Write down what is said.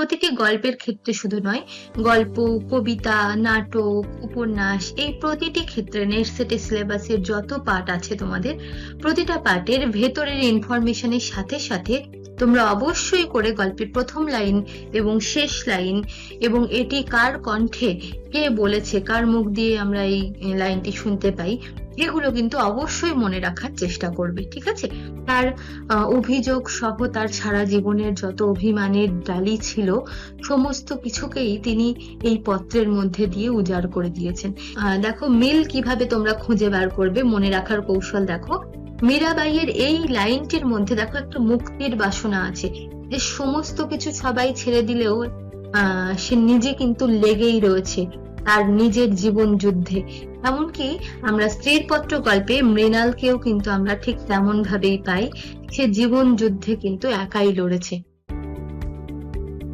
প্রতিটি গল্পের ক্ষেত্রে শুধু নয়, গল্প, কবিতা, নাটক, উপন্যাস, এই প্রতিটি ক্ষেত্রে নেট সেটে সিলেবাসের যত পার্ট আছে তোমাদের, প্রতিটা পার্টের ভেতরের ইনফরমেশনের সাথে সাথে তোমরা অবশ্যই করে গল্পের প্রথম লাইন এবং শেষ লাইন এবং এটি কার কণ্ঠে, কে বলেছে, কার মুখ দিয়ে আমরা এই লাইনটি শুনতে পাই, এগুলো কিন্তু অবশ্যই মনে রাখার চেষ্টা করবে। ঠিক আছে? তার অভিযোগ সহ তার সারা জীবনের যত অভিমানের ডালি ছিল, সমস্ত কিছুকেই তিনি এই পত্রের মধ্যে দিয়ে উজাড় করে দিয়েছেন। দেখো মিল কিভাবে তোমরা খুঁজে বার করবে, মনে রাখার কৌশল দেখো। মীরাবাইয়ের এই লাইনটির মধ্যে দেখো একটা মুক্তির বাসনা আছে, যে সমস্ত কিছু সবাই ছেড়ে দিলেও সে নিজে কিন্তু লেগেই রয়েছে তার নিজের জীবন যুদ্ধে। এমনকি আমরা স্ত্রীর পত্র গল্পে মৃণালকেও কিন্তু আমরা ঠিক তেমন ভাবেই পাই, সে জীবন যুদ্ধে কিন্তু একাই লড়েছে।